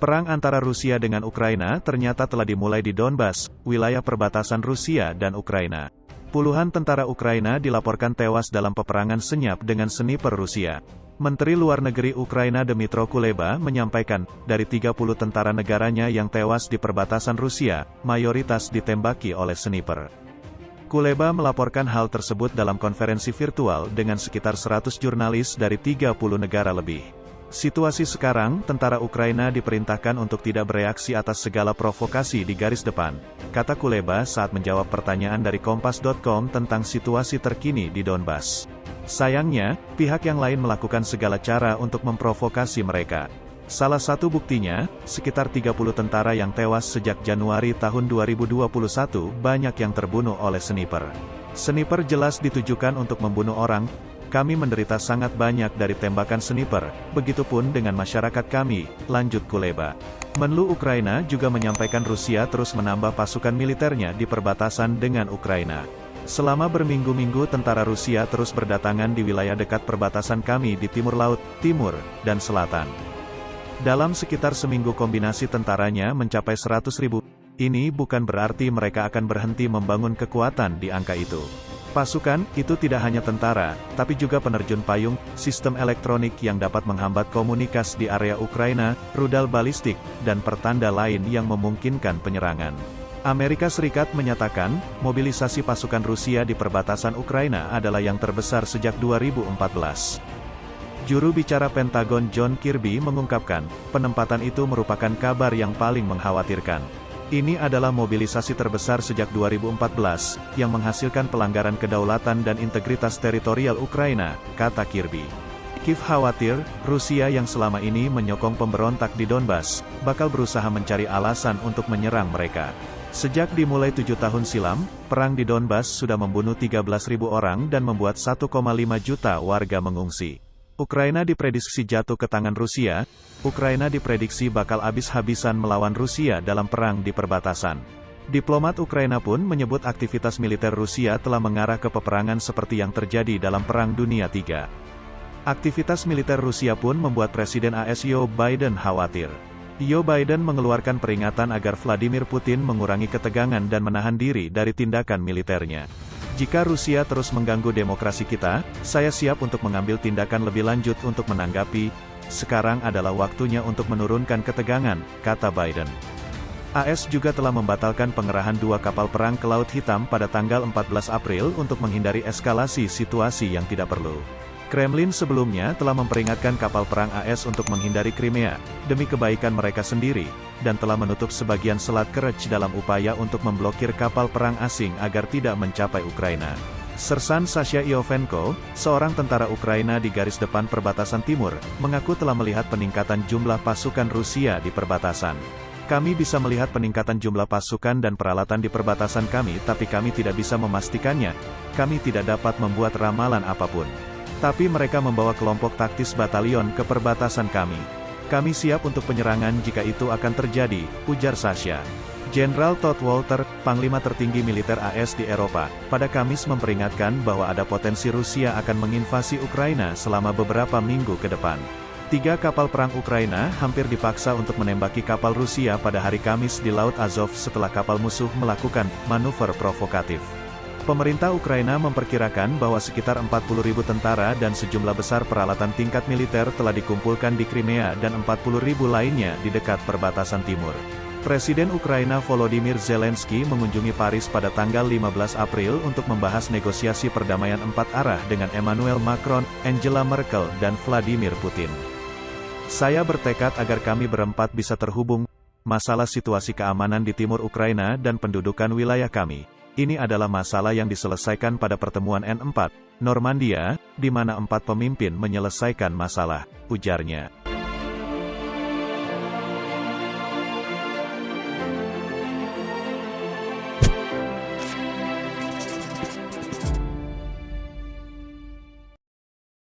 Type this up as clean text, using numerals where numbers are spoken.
Perang antara Rusia dengan Ukraina ternyata telah dimulai di Donbas, wilayah perbatasan Rusia dan Ukraina. Puluhan tentara Ukraina dilaporkan tewas dalam peperangan senyap dengan sniper Rusia. Menteri Luar Negeri Ukraina Dmytro Kuleba menyampaikan, dari 30 tentara negaranya yang tewas di perbatasan Rusia, mayoritas ditembaki oleh sniper. Kuleba melaporkan hal tersebut dalam konferensi virtual dengan sekitar 100 jurnalis dari 30 negara lebih. Situasi sekarang, tentara Ukraina diperintahkan untuk tidak bereaksi atas segala provokasi di garis depan, kata Kuleba saat menjawab pertanyaan dari Kompas.com tentang situasi terkini di Donbas. Sayangnya, pihak yang lain melakukan segala cara untuk memprovokasi mereka. Salah satu buktinya, sekitar 30 tentara yang tewas sejak Januari tahun 2021 banyak yang terbunuh oleh sniper. Sniper jelas ditujukan untuk membunuh orang. Kami menderita sangat banyak dari tembakan sniper, begitupun dengan masyarakat kami, lanjut Kuleba. Menlu Ukraina juga menyampaikan Rusia terus menambah pasukan militernya di perbatasan dengan Ukraina. Selama berminggu-minggu tentara Rusia terus berdatangan di wilayah dekat perbatasan kami di timur laut, timur, dan selatan. Dalam sekitar seminggu kombinasi tentaranya mencapai 100.000. Ini bukan berarti mereka akan berhenti membangun kekuatan di angka itu. Pasukan, itu tidak hanya tentara, tapi juga penerjun payung, sistem elektronik yang dapat menghambat komunikasi di area Ukraina, rudal balistik, dan pertanda lain yang memungkinkan penyerangan. Amerika Serikat menyatakan, mobilisasi pasukan Rusia di perbatasan Ukraina adalah yang terbesar sejak 2014. Juru bicara Pentagon John Kirby mengungkapkan, penempatan itu merupakan kabar yang paling mengkhawatirkan. Ini adalah mobilisasi terbesar sejak 2014, yang menghasilkan pelanggaran kedaulatan dan integritas teritorial Ukraina, kata Kirby. Kiev khawatir, Rusia yang selama ini menyokong pemberontak di Donbas, bakal berusaha mencari alasan untuk menyerang mereka. Sejak dimulai 7 tahun silam, perang di Donbas sudah membunuh 13.000 orang dan membuat 1,5 juta warga mengungsi. Ukraina diprediksi jatuh ke tangan Rusia. Ukraina diprediksi bakal habis-habisan melawan Rusia dalam perang di perbatasan. Diplomat Ukraina pun menyebut aktivitas militer Rusia telah mengarah ke peperangan seperti yang terjadi dalam Perang Dunia III. Aktivitas militer Rusia pun membuat Presiden AS Joe Biden khawatir. Joe Biden mengeluarkan peringatan agar Vladimir Putin mengurangi ketegangan dan menahan diri dari tindakan militernya. Jika Rusia terus mengganggu demokrasi kita, saya siap untuk mengambil tindakan lebih lanjut untuk menanggapi. Sekarang adalah waktunya untuk menurunkan ketegangan, kata Biden. AS juga telah membatalkan pengerahan 2 kapal perang ke Laut Hitam pada tanggal 14 April untuk menghindari eskalasi situasi yang tidak perlu. Kremlin sebelumnya telah memperingatkan kapal perang AS untuk menghindari Crimea, demi kebaikan mereka sendiri, dan telah menutup sebagian Selat Kerch dalam upaya untuk memblokir kapal perang asing agar tidak mencapai Ukraina. Sersan Sasha Iovenko, seorang tentara Ukraina di garis depan perbatasan timur, mengaku telah melihat peningkatan jumlah pasukan Rusia di perbatasan. Kami bisa melihat peningkatan jumlah pasukan dan peralatan di perbatasan kami, tapi kami tidak bisa memastikannya. Kami tidak dapat membuat ramalan apapun. Tapi mereka membawa kelompok taktis batalion ke perbatasan kami. Kami siap untuk penyerangan jika itu akan terjadi, ujar Sasha. Jenderal Todd Walter, Panglima tertinggi militer AS di Eropa, pada Kamis memperingatkan bahwa ada potensi Rusia akan menginvasi Ukraina selama beberapa minggu ke depan. 3 kapal perang Ukraina hampir dipaksa untuk menembaki kapal Rusia pada hari Kamis di Laut Azov setelah kapal musuh melakukan manuver provokatif. Pemerintah Ukraina memperkirakan bahwa sekitar 40.000 tentara dan sejumlah besar peralatan tingkat militer telah dikumpulkan di Crimea dan 40.000 lainnya di dekat perbatasan timur. Presiden Ukraina Volodymyr Zelensky mengunjungi Paris pada tanggal 15 April untuk membahas negosiasi perdamaian 4 arah dengan Emmanuel Macron, Angela Merkel, dan Vladimir Putin. Saya bertekad agar kami berempat bisa terhubung. Masalah situasi keamanan di timur Ukraina dan pendudukan wilayah kami. Ini adalah masalah yang diselesaikan pada pertemuan N4, Normandia, di mana 4 pemimpin menyelesaikan masalah, ujarnya.